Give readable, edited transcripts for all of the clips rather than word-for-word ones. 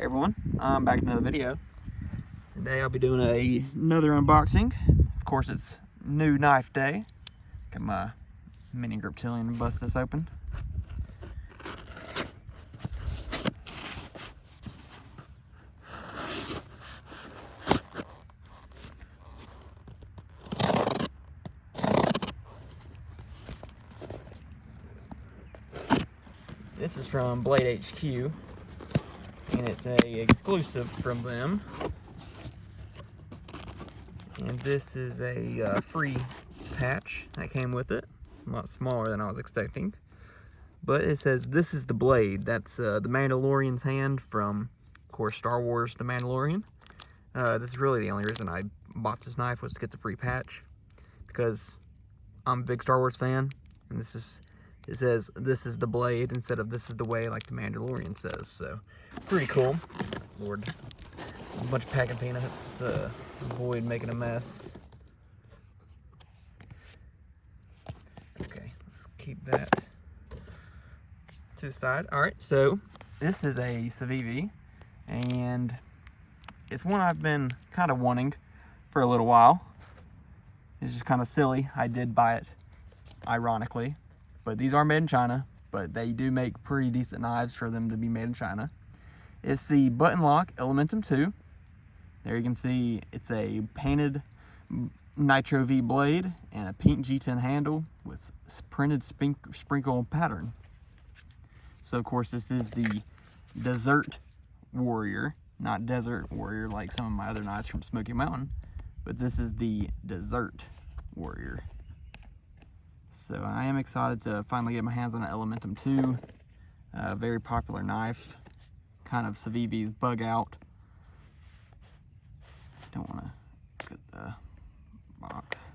everyone, I'm back in another video. Today I'll be doing another unboxing. Of course, it's new knife day. Got my mini griptilian to bust this open. This is from Blade HQ, and it's a exclusive from them. And this is a free patch that came with it. A lot smaller than I was expecting. But it says, "This is the blade." That's the Mandalorian's hand from, of course, Star Wars The Mandalorian. This is really the only reason I bought this knife, was to get the free patch. Because I'm a big Star Wars fan, and it says, "This is the blade," instead of "This is the way," like The Mandalorian says. So, pretty cool. Lord. A bunch of packing peanuts. Avoid making a mess. Okay, let's keep that to the side. Alright, so this is a Civivi, and it's one I've been kind of wanting for a little while. It's just kind of silly. I did buy it, ironically, but these are made in China, but they do make pretty decent knives for them to be made in China. It's the button lock Elementum 2. There you can see it's a painted Nitro-V blade and a pink G10 handle with printed sprinkle pattern. So of course this is the Dessert Warrior, not Desert Warrior like some of my other knives from Smoky Mountain, but this is the Dessert Warrior. So I am excited to finally get my hands on an Elementum 2, a very popular knife, kind of Civivi's bug out. Don't want to cut the box.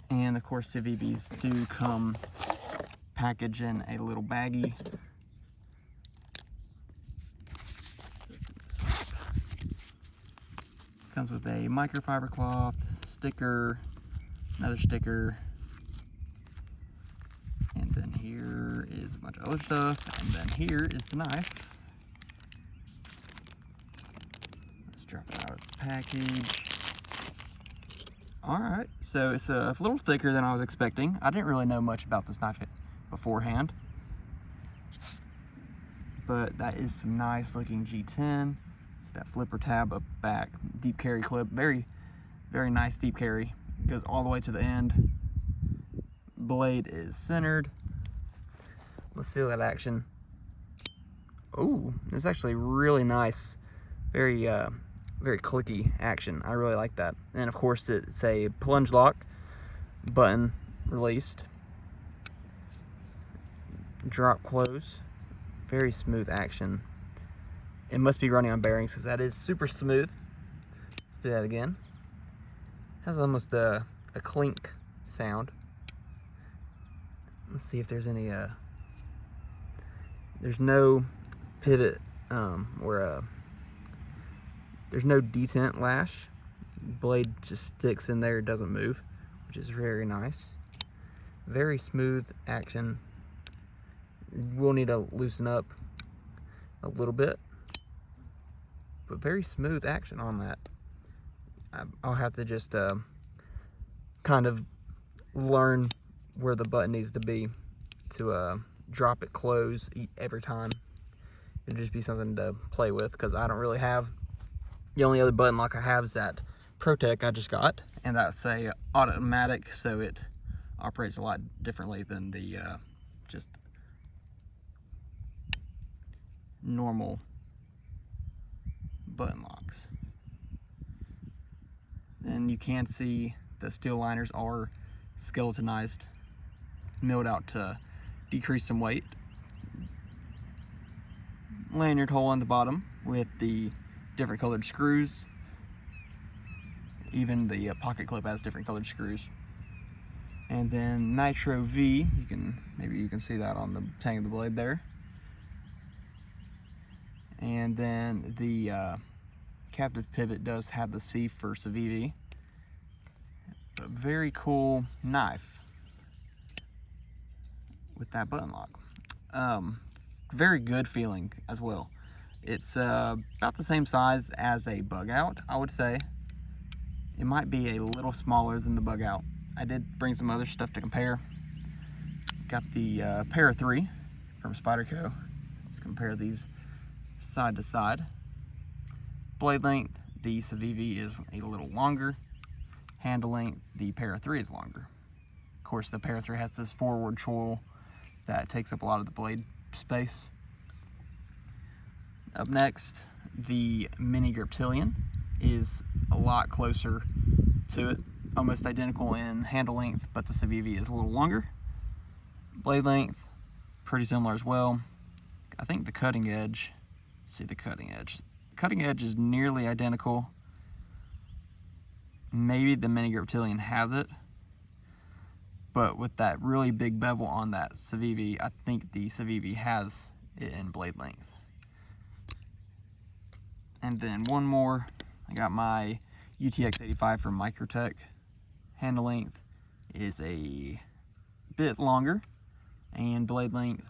And of course Civivi's do come packaged in a little baggie. Comes with a microfiber cloth, sticker, another sticker, and then here is a bunch of other stuff, and then here is the knife. Drop it out of the package. Alright, so it's a little thicker than I was expecting. I didn't really know much about this knife beforehand, but that is some nice looking G10. It's that flipper tab up back, deep carry clip, very nice deep carry. Goes all the way to the end. Blade is centered. Let's feel that action. Oh, it's actually really nice. Very clicky action. I really like that. And of course it's a plunge lock button released. Drop close. Very smooth action. It must be running on bearings because that is super smooth. Let's do that again. Has almost a clink sound. Let's see if there's any there's no pivot there's no detent lash. Blade just sticks in there, it doesn't move, which is very nice. Very smooth action. We'll need to loosen up a little bit, but very smooth action on that. I'll have to just kind of learn where the button needs to be to drop it close every time. It'll just be something to play with, because I don't really have. The only other button lock I have is that ProTech I just got, and that's a automatic, so it operates a lot differently than the just normal button locks. Then you can see the steel liners are skeletonized, milled out to decrease some weight. Lanyard hole on the bottom with the different colored screws. Even the pocket clip has different colored screws. And then Nitro-V, maybe you can see that on the tang of the blade there. And then the captive pivot does have the C for Civivi. A very cool knife with that button lock. very good feeling as well. It's about the same size as a bug out, I would say. It might be a little smaller than the bug out. I did bring some other stuff to compare. Got the Para 3 from Spyderco. Let's compare these side to side. Blade length, the Civivi is a little longer. Handle length, the Para 3 is longer. Of course, the Para 3 has this forward choil that takes up a lot of the blade space. Up next, the Mini Griptilian is a lot closer to it, almost identical in handle length, but the Civivi is a little longer. Blade length, pretty similar as well. I think the cutting edge, see the cutting edge. The cutting edge is nearly identical. Maybe the Mini Griptilian has it, but with that really big bevel on that Civivi, I think the Civivi has it in blade length. And then one more, I got my UTX-85 from Microtech. Handle length is a bit longer, and blade length,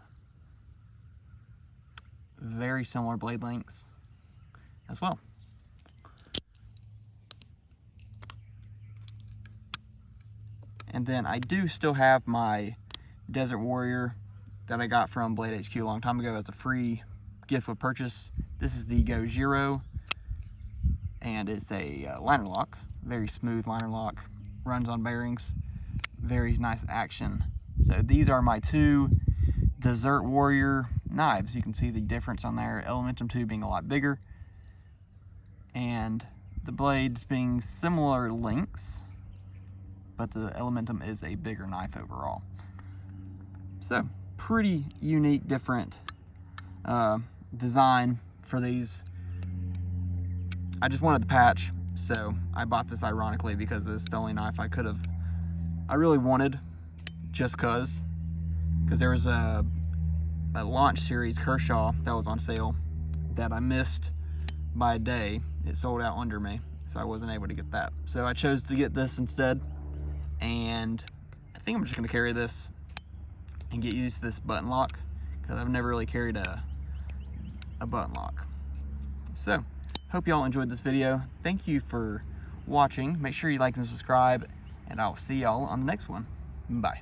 very similar blade lengths as well. And then I do still have my Desert Warrior that I got from Blade HQ a long time ago as a free gift with purchase. This is the Go Zero, and it's a liner lock, very smooth liner lock, runs on bearings, very nice action. So these are my two Dessert Warrior knives. You can see the difference on there, Elementum 2 being a lot bigger, and the blades being similar lengths, but the Elementum is a bigger knife overall. So pretty unique, different design for these. I just wanted the patch, so I bought this ironically because it's the only knife I really wanted, just because there was a launch series Kershaw that was on sale that I missed by a day. It sold out under me, so I wasn't able to get that. So I chose to get this instead, and I think I'm just going to carry this and get used to this button lock, because I've never really carried a button lock. So hope y'all enjoyed this video. Thank you for watching. Make sure you like and subscribe, and I'll see y'all on the next one. Bye.